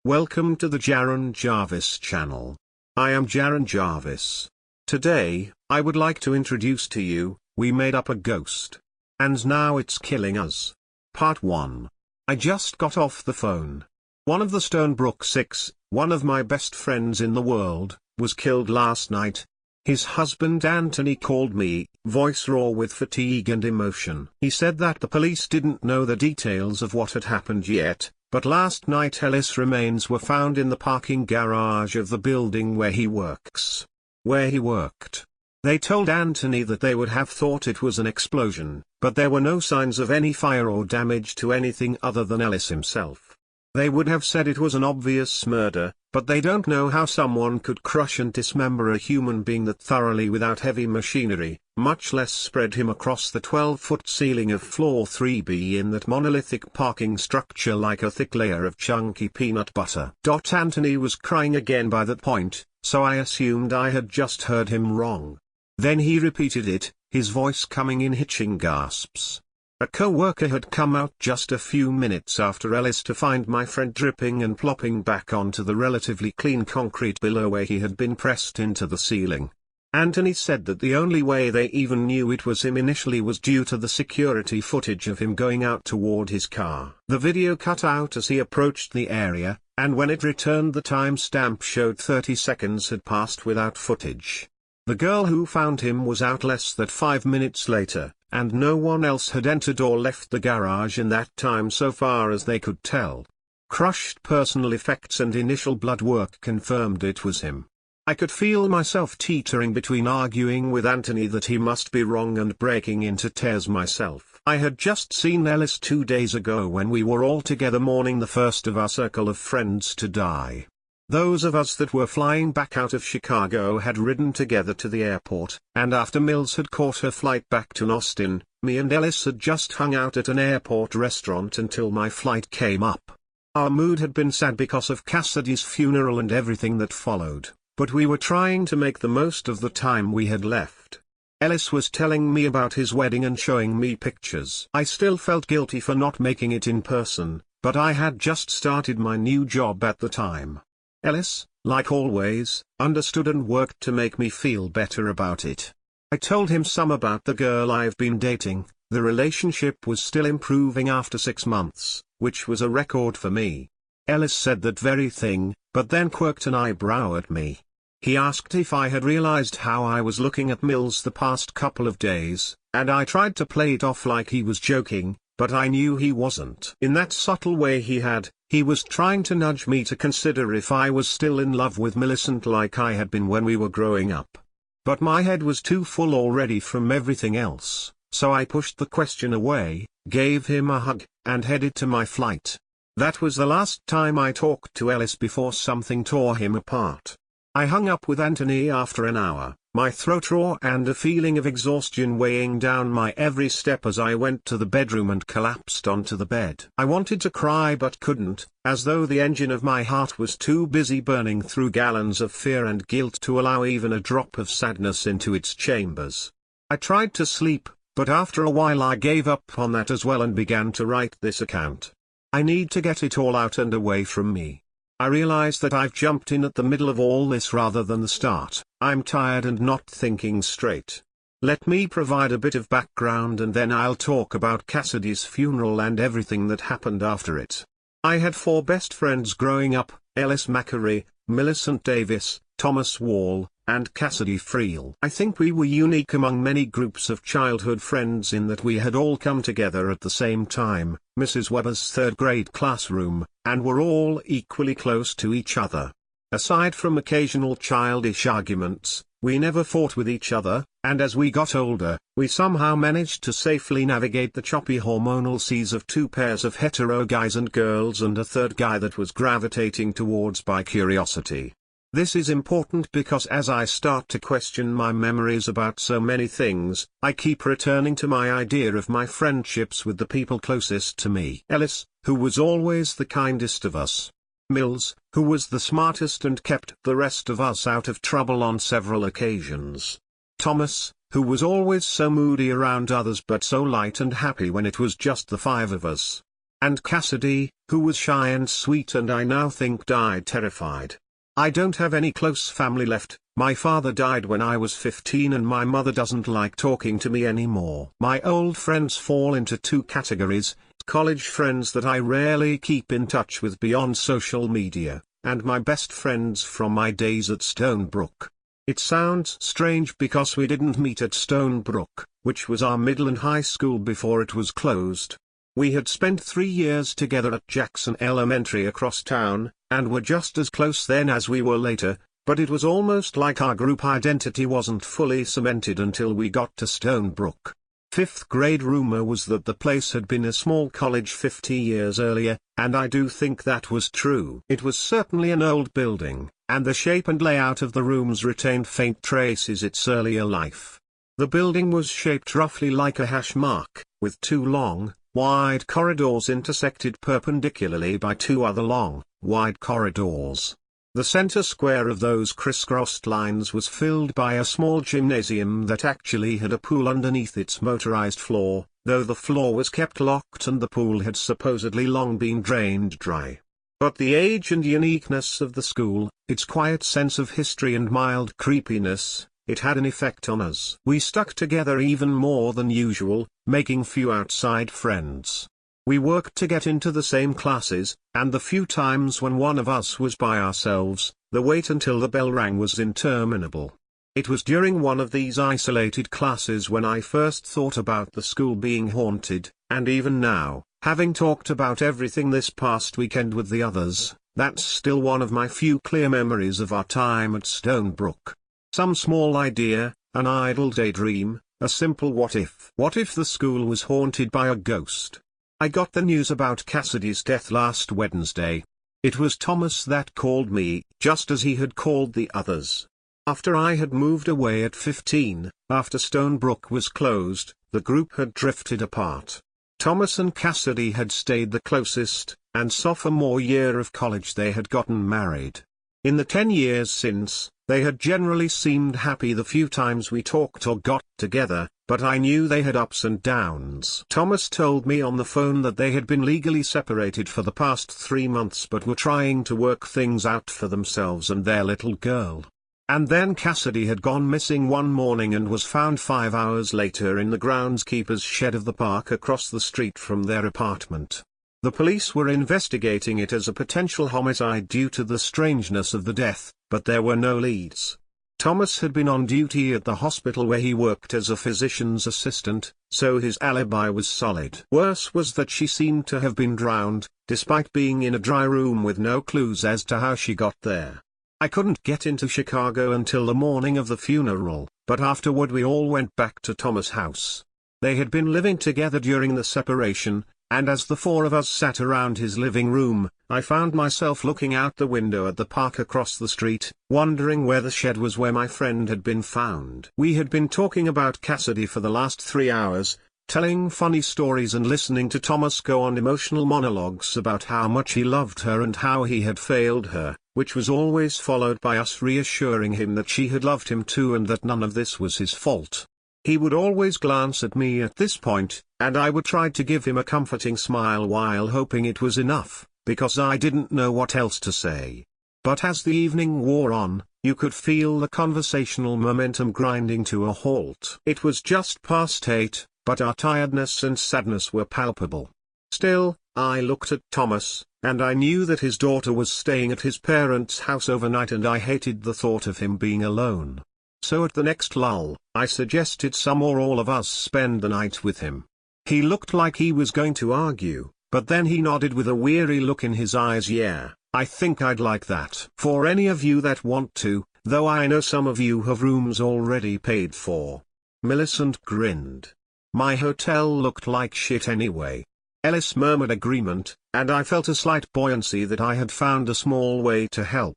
Welcome to the Jaron Jarvis channel. I am Jaron Jarvis. Today, I would like to introduce to you, we made up a ghost. And now it's killing us. Part 1. I just got off the phone. One of the Stonebrook Six, one of my best friends in the world, was killed last night. His husband Anthony called me, voice raw with fatigue and emotion. He said that the police didn't know the details of what had happened yet, but last night Ellis' remains were found in the parking garage of the building where he works. Where he worked. They told Anthony that they would have thought it was an explosion, but there were no signs of any fire or damage to anything other than Ellis himself. They would have said it was an obvious murder, but they don't know how someone could crush and dismember a human being that thoroughly without heavy machinery, much less spread him across the 12-foot ceiling of floor 3B in that monolithic parking structure like a thick layer of chunky peanut butter. Anthony was crying again by that point, so I assumed I had just heard him wrong. Then he repeated it, his voice coming in hitching gasps. A co-worker had come out just a few minutes after Ellis to find my friend dripping and plopping back onto the relatively clean concrete below where he had been pressed into the ceiling. Anthony said that the only way they even knew it was him initially was due to the security footage of him going out toward his car. The video cut out as he approached the area, and when it returned the timestamp showed 30 seconds had passed without footage. The girl who found him was out less than 5 minutes later, and no one else had entered or left the garage in that time so far as they could tell. Crushed personal effects and initial blood work confirmed it was him. I could feel myself teetering between arguing with Anthony that he must be wrong and breaking into tears myself. I had just seen Ellis 2 days ago when we were all together mourning the first of our circle of friends to die. Those of us that were flying back out of Chicago had ridden together to the airport, and after Mills had caught her flight back to Austin, me and Ellis had just hung out at an airport restaurant until my flight came up. Our mood had been sad because of Cassidy's funeral and everything that followed, but we were trying to make the most of the time we had left. Ellis was telling me about his wedding and showing me pictures. I still felt guilty for not making it in person, but I had just started my new job at the time. Ellis, like always, understood and worked to make me feel better about it. I told him some about the girl I've been dating. The relationship was still improving after 6 months, which was a record for me. Ellis said that very thing, but then quirked an eyebrow at me. He asked if I had realized how I was looking at Mills the past couple of days, and I tried to play it off like he was joking, but I knew he wasn't. In that subtle way he was trying to nudge me to consider if I was still in love with Millicent like I had been when we were growing up. But my head was too full already from everything else, so I pushed the question away, gave him a hug, and headed to my flight. That was the last time I talked to Ellis before something tore him apart. I hung up with Anthony after an hour, my throat raw and a feeling of exhaustion weighing down my every step as I went to the bedroom and collapsed onto the bed. I wanted to cry but couldn't, as though the engine of my heart was too busy burning through gallons of fear and guilt to allow even a drop of sadness into its chambers. I tried to sleep, but after a while I gave up on that as well and began to write this account. I need to get it all out and away from me. I realize that I've jumped in at the middle of all this rather than the start. I'm tired and not thinking straight. Let me provide a bit of background and then I'll talk about Cassidy's funeral and everything that happened after it. I had 4 best friends growing up, Ellis Macquarie, Millicent Davis, Thomas Wall, and Cassidy Friel. I think we were unique among many groups of childhood friends in that we had all come together at the same time, Mrs. Weber's 3rd grade classroom, and were all equally close to each other. Aside from occasional childish arguments, we never fought with each other, and as we got older, we somehow managed to safely navigate the choppy hormonal seas of 2 pairs of hetero guys and girls and a 3rd guy that was gravitating towards by curiosity. This is important because as I start to question my memories about so many things, I keep returning to my idea of my friendships with the people closest to me. Ellis, who was always the kindest of us. Mills, who was the smartest and kept the rest of us out of trouble on several occasions. Thomas, who was always so moody around others but so light and happy when it was just the 5 of us. And Cassidy, who was shy and sweet and I now think died terrified. I don't have any close family left. My father died when I was 15 and my mother doesn't like talking to me anymore. My old friends fall into two categories: college friends that I rarely keep in touch with beyond social media, and my best friends from my days at Stonebrook. It sounds strange because we didn't meet at Stonebrook, which was our middle and high school before it was closed. We had spent 3 years together at Jackson Elementary across town, and were just as close then as we were later, but it was almost like our group identity wasn't fully cemented until we got to Stonebrook. Fifth grade rumor was that the place had been a small college 50 years earlier, and I do think that was true. It was certainly an old building, and the shape and layout of the rooms retained faint traces its earlier life. The building was shaped roughly like a hash mark, with two long, wide corridors intersected perpendicularly by two other long, wide corridors. The center square of those crisscrossed lines was filled by a small gymnasium that actually had a pool underneath its motorized floor, though the floor was kept locked and the pool had supposedly long been drained dry. But the age and uniqueness of the school, its quiet sense of history and mild creepiness, it had an effect on us. We stuck together even more than usual, making few outside friends. We worked to get into the same classes, and the few times when one of us was by ourselves, the wait until the bell rang was interminable. It was during one of these isolated classes when I first thought about the school being haunted, and even now, having talked about everything this past weekend with the others, that's still one of my few clear memories of our time at Stonebrook. Some small idea, an idle daydream, a simple what if. What if the school was haunted by a ghost? I got the news about Cassidy's death last Wednesday. It was Thomas that called me, just as he had called the others. After I had moved away at 15, after Stonebrook was closed, the group had drifted apart. Thomas and Cassidy had stayed the closest, and sophomore year of college they had gotten married. In the 10 years since, they had generally seemed happy the few times we talked or got together, but I knew they had ups and downs. Thomas told me on the phone that they had been legally separated for the past 3 months but were trying to work things out for themselves and their little girl. And then Cassidy had gone missing one morning and was found 5 hours later in the groundskeeper's shed of the park across the street from their apartment. The police were investigating it as a potential homicide due to the strangeness of the death, but there were no leads. Thomas had been on duty at the hospital where he worked as a physician's assistant, so his alibi was solid. Worse was that she seemed to have been drowned, despite being in a dry room with no clues as to how she got there. I couldn't get into Chicago until the morning of the funeral, but afterward we all went back to Thomas' house. They had been living together during the separation, and as the four of us sat around his living room, I found myself looking out the window at the park across the street, wondering where the shed was where my friend had been found. We had been talking about Cassidy for the last 3 hours, telling funny stories and listening to Thomas go on emotional monologues about how much he loved her and how he had failed her, which was always followed by us reassuring him that she had loved him too and that none of this was his fault. He would always glance at me at this point, and I would try to give him a comforting smile while hoping it was enough, because I didn't know what else to say. But as the evening wore on, you could feel the conversational momentum grinding to a halt. It was just past 8, but our tiredness and sadness were palpable. Still, I looked at Thomas, and I knew that his daughter was staying at his parents' house overnight and I hated the thought of him being alone. So at the next lull, I suggested some or all of us spend the night with him. He looked like he was going to argue, but then he nodded with a weary look in his eyes. Yeah, I think I'd like that. For any of you that want to, though I know some of you have rooms already paid for. Millicent grinned. My hotel looked like shit anyway. Ellis murmured agreement, and I felt a slight buoyancy that I had found a small way to help.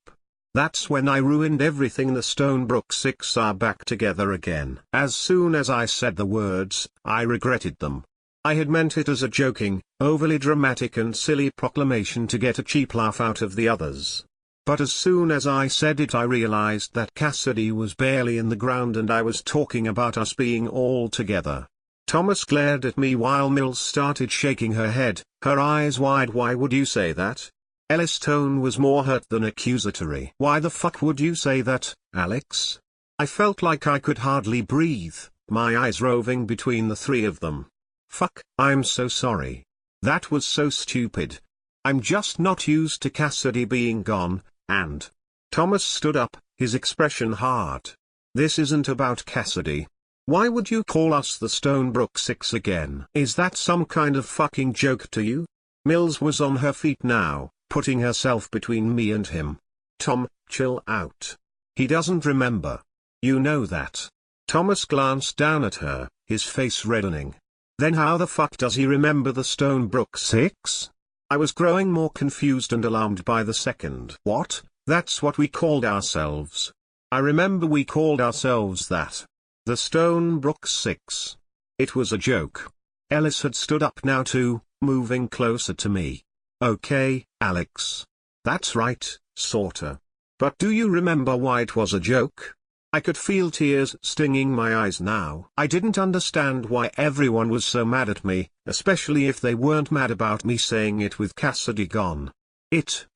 That's when I ruined everything. The Stonebrook Six are back together again. As soon as I said the words, I regretted them. I had meant it as a joking, overly dramatic and silly proclamation to get a cheap laugh out of the others. But as soon as I said it I realized that Cassidy was barely in the ground and I was talking about us being all together. Thomas glared at me while Mills started shaking her head, her eyes wide. Why would you say that? Ellis' tone was more hurt than accusatory. Why the fuck would you say that, Alex? I felt like I could hardly breathe, my eyes roving between the three of them. Fuck, I'm so sorry. That was so stupid. I'm just not used to Cassidy being gone, and... Thomas stood up, his expression hard. This isn't about Cassidy. Why would you call us the Stonebrook Six again? Is that some kind of fucking joke to you? Mills was on her feet now, putting herself between me and him. Tom, chill out. He doesn't remember. You know that. Thomas glanced down at her, his face reddening. Then how the fuck does he remember the Stonebrook Six? I was growing more confused and alarmed by the second. What? That's what we called ourselves. I remember we called ourselves that. The Stonebrook Six. It was a joke. Ellis had stood up now too, moving closer to me. Okay, Alex. That's right, sorta. But do you remember why it was a joke? I could feel tears stinging my eyes now. I didn't understand why everyone was so mad at me, especially if they weren't mad about me saying it with Cassidy gone.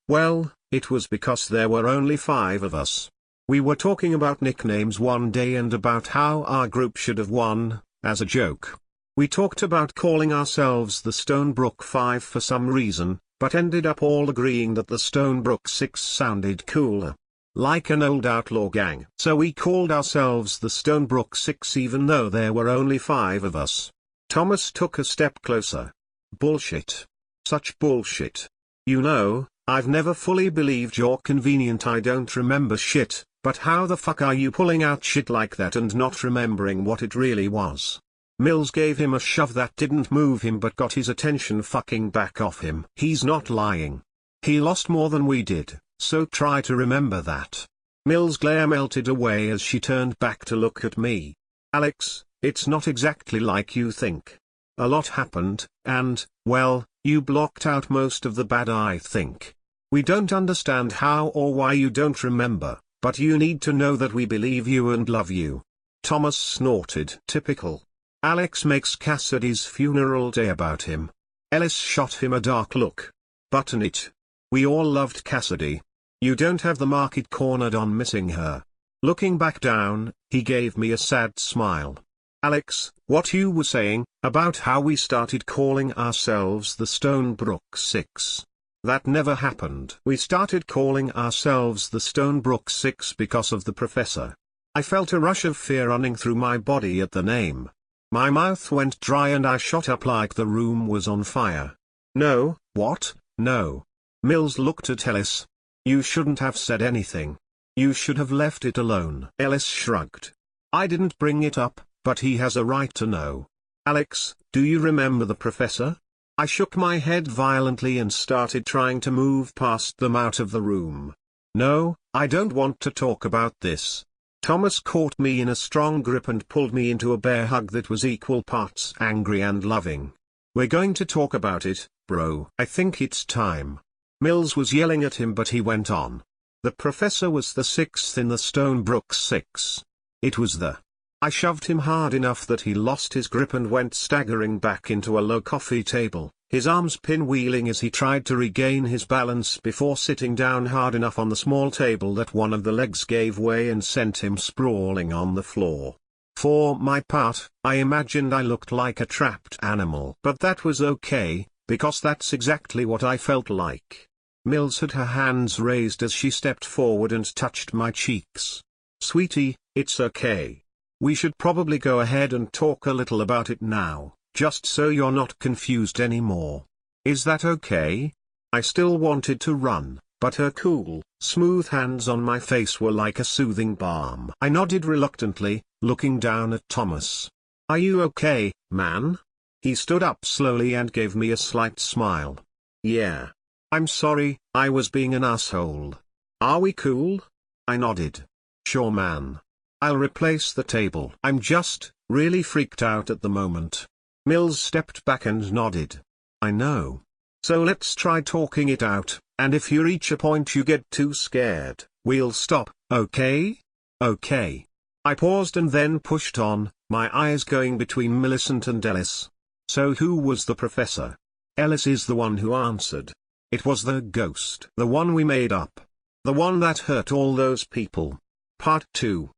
Well, it was because there were only 5 of us. We were talking about nicknames one day and about how our group should have won, as a joke. We talked about calling ourselves the Stonebrook Five for some reason, but ended up all agreeing that the Stonebrook Six sounded cooler. Like an old outlaw gang. So we called ourselves the Stonebrook Six even though there were only 5 of us. Thomas took a step closer. Bullshit. Such bullshit. You know, I've never fully believed you're convenient. I don't remember shit. But how the fuck are you pulling out shit like that and not remembering what it really was? Mills gave him a shove that didn't move him but got his attention. Fucking back off him. He's not lying. He lost more than we did, so try to remember that. Mills' glare melted away as she turned back to look at me. Alex, it's not exactly like you think. A lot happened, and, well, you blocked out most of the bad. I think. We don't understand how or why you don't remember. But you need to know that we believe you and love you. Thomas snorted. Typical. Alex makes Cassidy's funeral day about him. Ellis shot him a dark look. Button it. We all loved Cassidy. You don't have the market cornered on missing her. Looking back down, he gave me a sad smile. Alex, what you were saying, about how we started calling ourselves the Stonebrook Six. That never happened. We started calling ourselves the Stonebrook Six because of the professor. I felt a rush of fear running through my body at the name. My mouth went dry and I shot up like the room was on fire. No, what? No. Mills looked at Ellis. You shouldn't have said anything. You should have left it alone. Ellis shrugged. I didn't bring it up, but he has a right to know. Alex, do you remember the professor? I shook my head violently and started trying to move past them out of the room. No, I don't want to talk about this. Thomas caught me in a strong grip and pulled me into a bear hug that was equal parts angry and loving. We're going to talk about it, bro. I think it's time. Mills was yelling at him but he went on. The professor was the 6th in the Stonebrook Six. It was the... I shoved him hard enough that he lost his grip and went staggering back into a low coffee table, his arms pinwheeling as he tried to regain his balance before sitting down hard enough on the small table that one of the legs gave way and sent him sprawling on the floor. For my part, I imagined I looked like a trapped animal. But that was okay, because that's exactly what I felt like. Mills had her hands raised as she stepped forward and touched my cheeks. Sweetie, it's okay. We should probably go ahead and talk a little about it now, just so you're not confused anymore. Is that okay? I still wanted to run, but her cool, smooth hands on my face were like a soothing balm. I nodded reluctantly, looking down at Thomas. Are you okay, man? He stood up slowly and gave me a slight smile. Yeah. I'm sorry, I was being an asshole. Are we cool? I nodded. Sure, man. I'll replace the table. I'm just, really freaked out at the moment. Mills stepped back and nodded. I know. So let's try talking it out, and if you reach a point you get too scared, we'll stop, okay? Okay. I paused and then pushed on, My eyes going between Millicent and Ellis. So who was the professor? Ellis is the one who answered. It was the ghost. The one we made up. The one that hurt all those people. Part 2.